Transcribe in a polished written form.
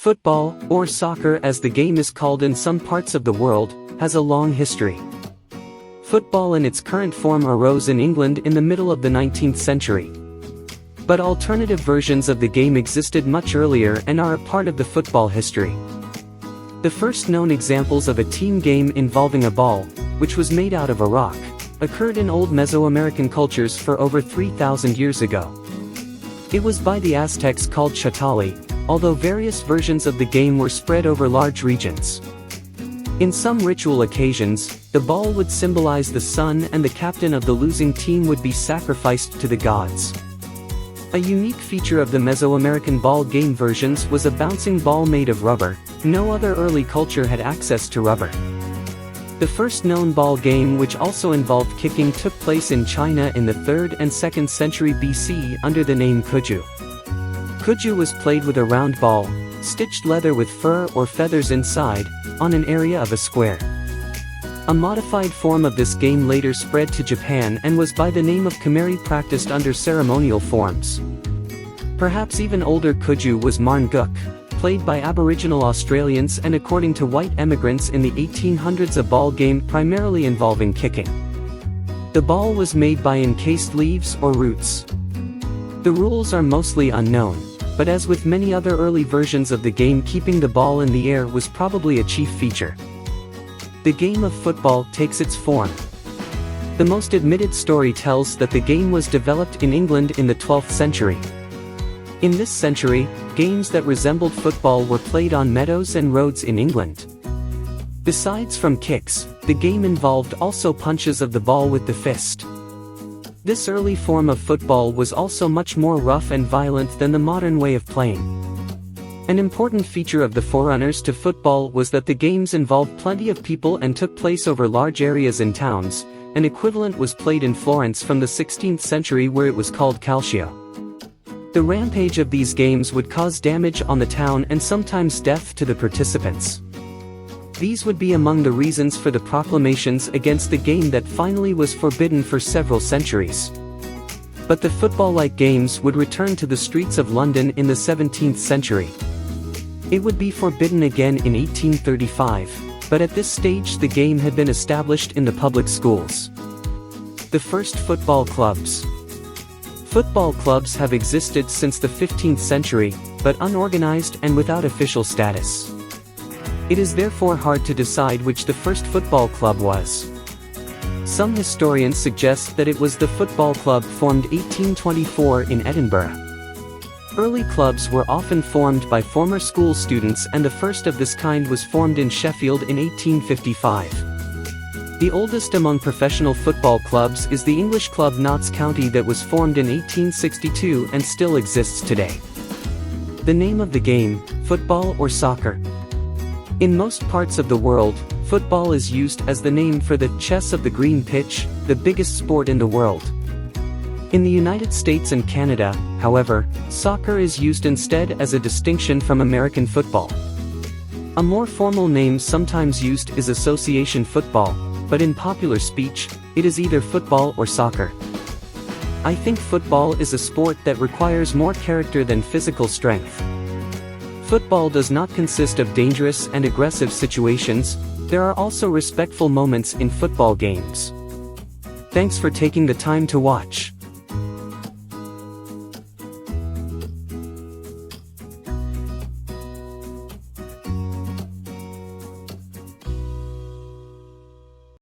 Football, or soccer as the game is called in some parts of the world, has a long history. Football in its current form arose in England in the middle of the 19th century. But alternative versions of the game existed much earlier and are a part of the football history. The first known examples of a team game involving a ball, which was made out of a rock, occurred in old Mesoamerican cultures for over 3,000 years ago. It was by the Aztecs called chatali, although various versions of the game were spread over large regions. In some ritual occasions, the ball would symbolize the sun and the captain of the losing team would be sacrificed to the gods. A unique feature of the Mesoamerican ball game versions was a bouncing ball made of rubber. No other early culture had access to rubber. The first known ball game, which also involved kicking, took place in China in the 3rd and 2nd century BC under the name kuju. Kuju was played with a round ball, stitched leather with fur or feathers inside, on an area of a square. A modified form of this game later spread to Japan and was by the name of kamari, practiced under ceremonial forms. Perhaps even older, kuju was marnguk, played by Aboriginal Australians, and according to white emigrants in the 1800s, a ball game primarily involving kicking. The ball was made by encased leaves or roots. The rules are mostly unknown, but as with many other early versions of the game, keeping the ball in the air was probably a chief feature. The game of football takes its form. The most admitted story tells that the game was developed in England in the 12th century. In this century, games that resembled football were played on meadows and roads in England. Besides from kicks, the game involved also punches of the ball with the fist. This early form of football was also much more rough and violent than the modern way of playing. An important feature of the forerunners to football was that the games involved plenty of people and took place over large areas in towns. An equivalent was played in Florence from the 16th century, where it was called calcio. The rampage of these games would cause damage on the town and sometimes death to the participants. These would be among the reasons for the proclamations against the game that finally was forbidden for several centuries. But the football-like games would return to the streets of London in the 17th century. It would be forbidden again in 1835, but at this stage the game had been established in the public schools. The first football clubs. Football clubs have existed since the 15th century, but unorganized and without official status. It is therefore hard to decide which the first football club was. Some historians suggest that it was the Football Club formed 1824 in Edinburgh. Early clubs were often formed by former school students, and the first of this kind was formed in Sheffield in 1855. The oldest among professional football clubs is the English club Notts County that was formed in 1862 and still exists today. The name of the game, football or soccer. In most parts of the world, football is used as the name for the chess of the green pitch, the biggest sport in the world. In the United States and Canada, however, soccer is used instead as a distinction from American football. A more formal name sometimes used is association football, but in popular speech, it is either football or soccer. I think football is a sport that requires more character than physical strength. Football does not consist of dangerous and aggressive situations. There are also respectful moments in football games. Thanks for taking the time to watch.